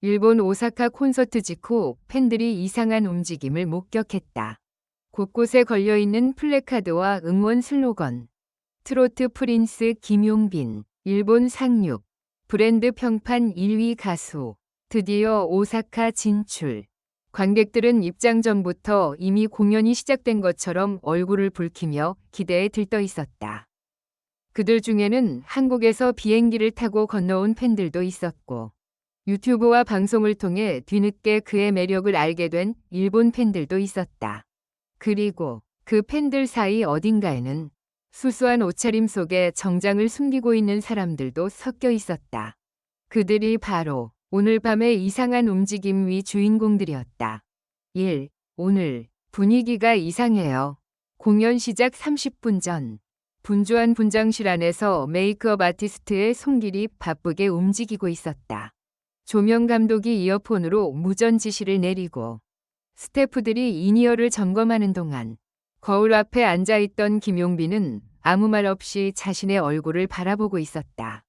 일본 오사카 콘서트 직후 팬들이 이상한 움직임을 목격했다. 곳곳에 걸려있는 플래카드와 응원 슬로건. 트로트 프린스 김용빈, 일본 상륙, 브랜드 평판 1위 가수, 드디어 오사카 진출. 관객들은 입장 전부터 이미 공연이 시작된 것처럼 얼굴을 붉히며 기대에 들떠 있었다. 그들 중에는 한국에서 비행기를 타고 건너온 팬들도 있었고, 유튜브와 방송을 통해 뒤늦게 그의 매력을 알게 된 일본 팬들도 있었다. 그리고 그 팬들 사이 어딘가에는 수수한 옷차림 속에 정장을 숨기고 있는 사람들도 섞여 있었다. 그들이 바로 오늘 밤의 이상한 움직임 위 주인공들이었다. 1. 오늘 분위기가 이상해요. 공연 시작 30분 전. 분주한 분장실 안에서 메이크업 아티스트의 손길이 바쁘게 움직이고 있었다. 조명 감독이 이어폰으로 무전 지시를 내리고 스태프들이 인이어를 점검하는 동안 거울 앞에 앉아있던 김용빈은 아무 말 없이 자신의 얼굴을 바라보고 있었다.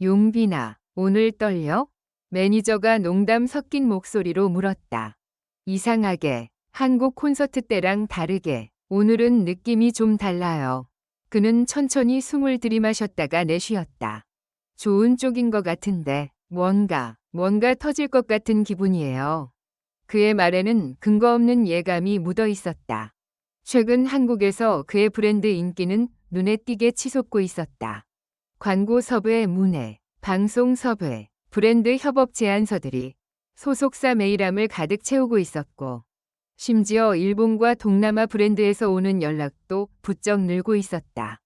용빈아, 오늘 떨려? 매니저가 농담 섞인 목소리로 물었다. 이상하게 한국 콘서트 때랑 다르게 오늘은 느낌이 좀 달라요. 그는 천천히 숨을 들이마셨다가 내쉬었다. 좋은 쪽인 것 같은데 뭔가 터질 것 같은 기분이에요. 그의 말에는 근거 없는 예감이 묻어 있었다. 최근 한국에서 그의 브랜드 인기는 눈에 띄게 치솟고 있었다. 광고 섭외 문의, 방송 섭외, 브랜드 협업 제안서들이 소속사 메일함을 가득 채우고 있었고, 심지어 일본과 동남아 브랜드에서 오는 연락도 부쩍 늘고 있었다.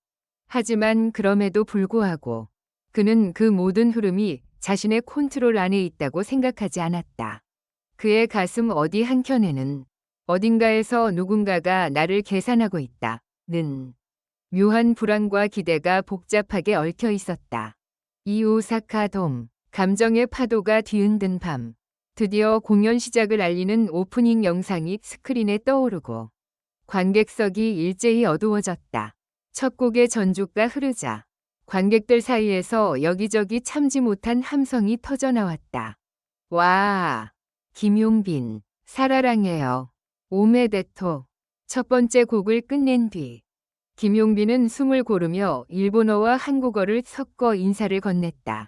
하지만 그럼에도 불구하고 그는 그 모든 흐름이 자신의 컨트롤 안에 있다고 생각하지 않았다. 그의 가슴 어디 한켠에는 어딘가에서 누군가가 나를 계산하고 있다는 묘한 불안과 기대가 복잡하게 얽혀 있었다. 이 오사카 돔, 감정의 파도가 뒤흔든 밤, 드디어 공연 시작을 알리는 오프닝 영상이 스크린에 떠오르고 관객석이 일제히 어두워졌다. 첫 곡의 전주가 흐르자 관객들 사이에서 여기저기 참지 못한 함성이 터져나왔다. 와, 김용빈, 사라랑해요. 오메데토. 첫 번째 곡을 끝낸 뒤 김용빈은 숨을 고르며 일본어와 한국어를 섞어 인사를 건넸다.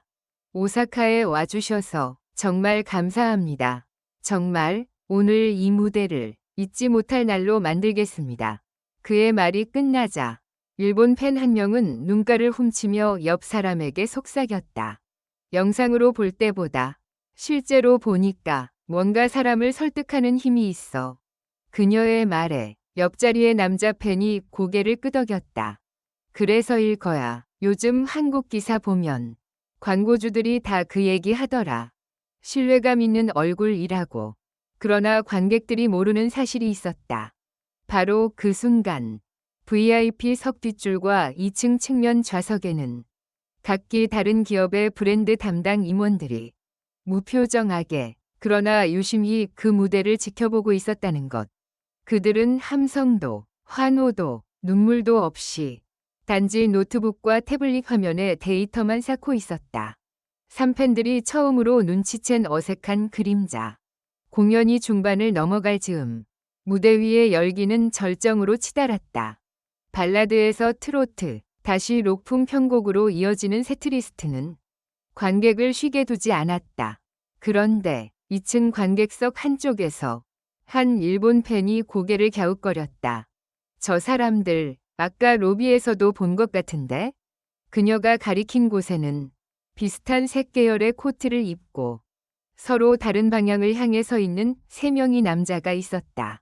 오사카에 와주셔서 정말 감사합니다. 정말 오늘 이 무대를 잊지 못할 날로 만들겠습니다. 그의 말이 끝나자 일본 팬 한 명은 눈가를 훔치며 옆 사람에게 속삭였다. 영상으로 볼 때보다 실제로 보니까 뭔가 사람을 설득하는 힘이 있어. 그녀의 말에 옆자리의 남자 팬이 고개를 끄덕였다. 그래서일 거야. 요즘 한국 기사 보면 광고주들이 다 그 얘기 하더라. 신뢰감 있는 얼굴이라고. 그러나 관객들이 모르는 사실이 있었다. 바로 그 순간 VIP석 뒷줄과 2층 측면 좌석에는 각기 다른 기업의 브랜드 담당 임원들이 무표정하게 그러나 유심히 그 무대를 지켜보고 있었다는 것. 그들은 함성도, 환호도, 눈물도 없이 단지 노트북과 태블릿 화면에 데이터만 쌓고 있었다. 삼팬들이 처음으로 눈치챈 어색한 그림자. 공연이 중반을 넘어갈 즈음 무대 위의 열기는 절정으로 치달았다. 발라드에서 트로트, 다시 록풍 편곡으로 이어지는 세트리스트는 관객을 쉬게 두지 않았다. 그런데 2층 관객석 한쪽에서 한 일본 팬이 고개를 갸웃거렸다. 저 사람들 아까 로비에서도 본 것 같은데? 그녀가 가리킨 곳에는 비슷한 색 계열의 코트를 입고 서로 다른 방향을 향해 서 있는 3명의 남자가 있었다.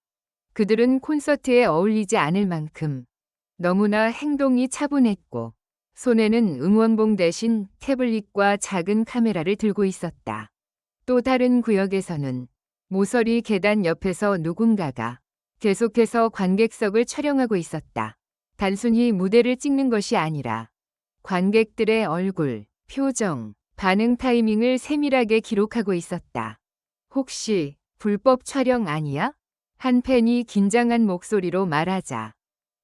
그들은 콘서트에 어울리지 않을 만큼 너무나 행동이 차분했고 손에는 응원봉 대신 태블릿과 작은 카메라를 들고 있었다. 또 다른 구역에서는 모서리 계단 옆에서 누군가가 계속해서 관객석을 촬영하고 있었다. 단순히 무대를 찍는 것이 아니라 관객들의 얼굴, 표정, 반응 타이밍을 세밀하게 기록하고 있었다. 혹시 불법 촬영 아니야? 한 팬이 긴장한 목소리로 말하자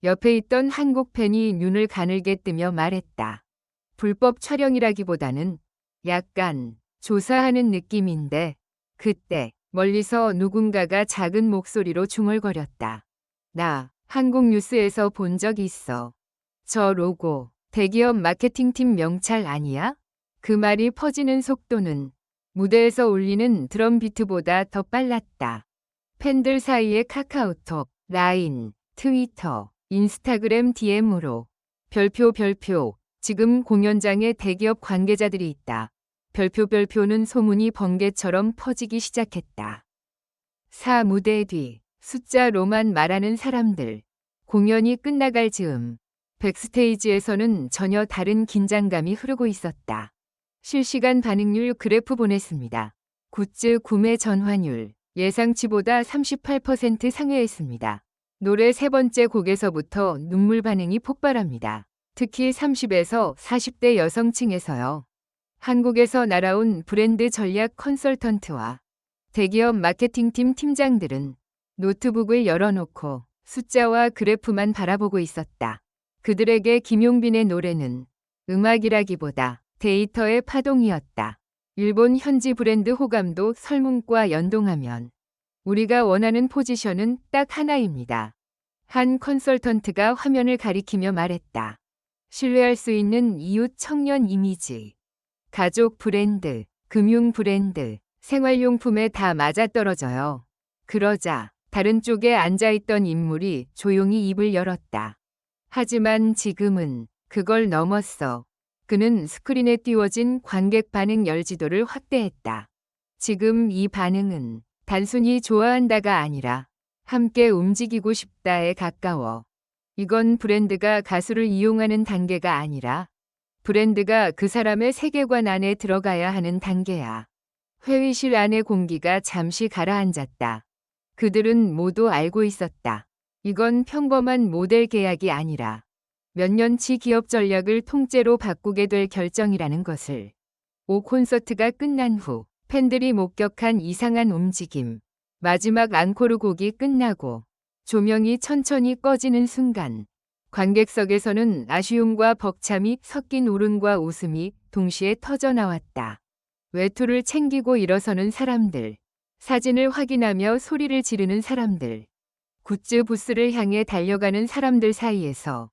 옆에 있던 한국 팬이 눈을 가늘게 뜨며 말했다. 불법 촬영이라기보다는 약간 조사하는 느낌인데 그때 멀리서 누군가가 작은 목소리로 중얼거렸다. 나 한국 뉴스에서 본 적 있어. 저 로고 대기업 마케팅팀 명찰 아니야? 그 말이 퍼지는 속도는 무대에서 울리는 드럼 비트보다 더 빨랐다. 팬들 사이에 카카오톡, 라인, 트위터, 인스타그램 DM으로 별표 지금 공연장에 대기업 관계자들이 있다. 별표는 소문이 번개처럼 퍼지기 시작했다. 무대 뒤 숫자로만 말하는 사람들. 공연이 끝나갈 즈음 백스테이지에서는 전혀 다른 긴장감이 흐르고 있었다. 실시간 반응률 그래프 보냈습니다. 굿즈 구매 전환율 예상치보다 38% 상회했습니다. 노래 세 번째 곡에서부터 눈물 반응이 폭발합니다. 특히 30에서 40대 여성층에서요. 한국에서 날아온 브랜드 전략 컨설턴트와 대기업 마케팅팀 팀장들은 노트북을 열어놓고 숫자와 그래프만 바라보고 있었다. 그들에게 김용빈의 노래는 음악이라기보다 데이터의 파동이었다. 일본 현지 브랜드 호감도 설문과 연동하면 우리가 원하는 포지션은 딱 하나입니다. 한 컨설턴트가 화면을 가리키며 말했다. 신뢰할 수 있는 이웃 청년 이미지. 가족 브랜드, 금융 브랜드, 생활용품에 다 맞아떨어져요. 그러자 다른 쪽에 앉아있던 인물이 조용히 입을 열었다. 하지만 지금은 그걸 넘었어. 그는 스크린에 띄워진 관객 반응 열지도를 확대했다. 지금 이 반응은 단순히 좋아한다가 아니라 함께 움직이고 싶다에 가까워. 이건 브랜드가 가수를 이용하는 단계가 아니라 브랜드가 그 사람의 세계관 안에 들어가야 하는 단계야. 회의실 안의 공기가 잠시 가라앉았다. 그들은 모두 알고 있었다. 이건 평범한 모델 계약이 아니라 몇 년치 기업 전략을 통째로 바꾸게 될 결정이라는 것을. 콘서트가 끝난 후 팬들이 목격한 이상한 움직임. 마지막 앙코르 곡이 끝나고 조명이 천천히 꺼지는 순간 관객석에서는 아쉬움과 벅참이 섞인 울음과 웃음이 동시에 터져 나왔다. 외투를 챙기고 일어서는 사람들, 사진을 확인하며 소리를 지르는 사람들, 굿즈 부스를 향해 달려가는 사람들 사이에서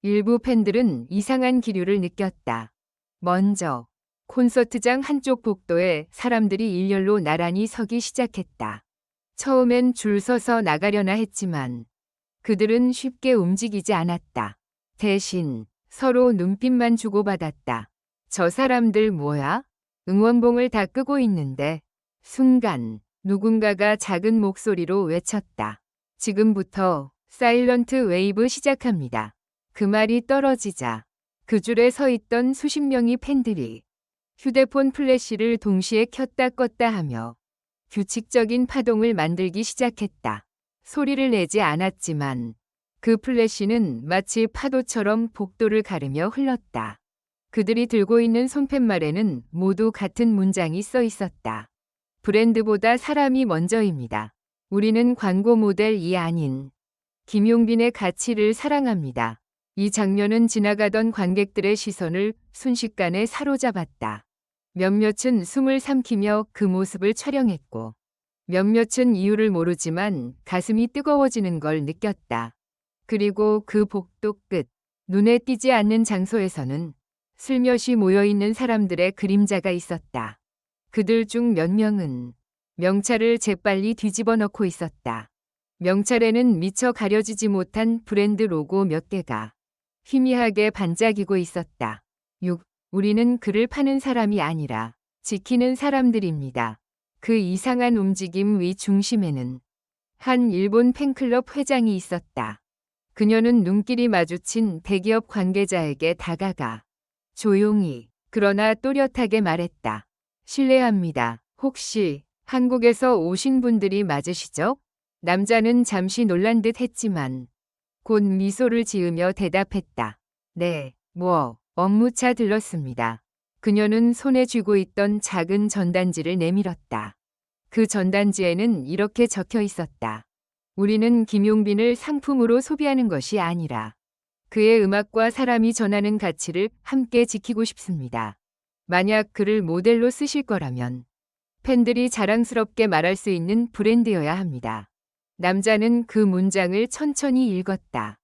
일부 팬들은 이상한 기류를 느꼈다. 먼저 콘서트장 한쪽 복도에 사람들이 일렬로 나란히 서기 시작했다. 처음엔 줄 서서 나가려나 했지만 그들은 쉽게 움직이지 않았다. 대신 서로 눈빛만 주고받았다. 저 사람들 뭐야? 응원봉을 다 끄고 있는데. 순간 누군가가 작은 목소리로 외쳤다. 지금부터 사일런트 웨이브 시작합니다. 그 말이 떨어지자 그 줄에 서 있던 수십 명의 팬들이 휴대폰 플래시를 동시에 켰다 껐다 하며 규칙적인 파동을 만들기 시작했다. 소리를 내지 않았지만 그 플래시는 마치 파도처럼 복도를 가르며 흘렀다. 그들이 들고 있는 손팻말에는 모두 같은 문장이 써 있었다. 브랜드보다 사람이 먼저입니다. 우리는 광고 모델이 아닌 김용빈의 가치를 사랑합니다. 이 장면은 지나가던 관객들의 시선을 순식간에 사로잡았다. 몇몇은 숨을 삼키며 그 모습을 촬영했고 몇몇은 이유를 모르지만 가슴이 뜨거워지는 걸 느꼈다. 그리고 그 복도 끝, 눈에 띄지 않는 장소에서는 슬며시 모여있는 사람들의 그림자가 있었다. 그들 중 몇 명은 명찰을 재빨리 뒤집어 넣고 있었다. 명찰에는 미처 가려지지 못한 브랜드 로고 몇 개가 희미하게 반짝이고 있었다. 6. 우리는 그를 파는 사람이 아니라 지키는 사람들입니다. 그 이상한 움직임 위 중심에는 한 일본 팬클럽 회장이 있었다. 그녀는 눈길이 마주친 대기업 관계자에게 다가가 조용히 그러나 또렷하게 말했다. 실례합니다. 혹시 한국에서 오신 분들이 맞으시죠? 남자는 잠시 놀란 듯 했지만 곧 미소를 지으며 대답했다. 네, 업무차 들렀습니다. 그녀는 손에 쥐고 있던 작은 전단지를 내밀었다. 그 전단지에는 이렇게 적혀 있었다. 우리는 김용빈을 상품으로 소비하는 것이 아니라 그의 음악과 사람이 전하는 가치를 함께 지키고 싶습니다. 만약 그를 모델로 쓰실 거라면 팬들이 자랑스럽게 말할 수 있는 브랜드여야 합니다. 남자는 그 문장을 천천히 읽었다.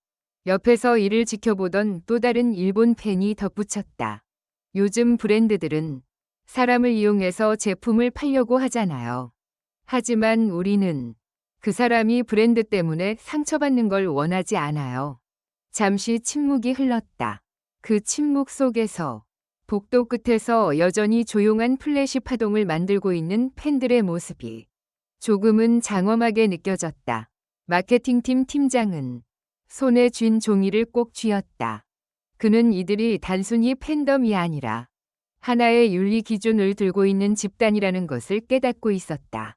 옆에서 이를 지켜보던 또 다른 일본 팬이 덧붙였다. 요즘 브랜드들은 사람을 이용해서 제품을 팔려고 하잖아요. 하지만 우리는 그 사람이 브랜드 때문에 상처받는 걸 원하지 않아요. 잠시 침묵이 흘렀다. 그 침묵 속에서 복도 끝에서 여전히 조용한 플래시 파동을 만들고 있는 팬들의 모습이 조금은 장엄하게 느껴졌다. 마케팅팀 팀장은 손에 쥔 종이를 꼭 쥐었다. 그는 이들이 단순히 팬덤이 아니라 하나의 윤리 기준을 들고 있는 집단이라는 것을 깨닫고 있었다.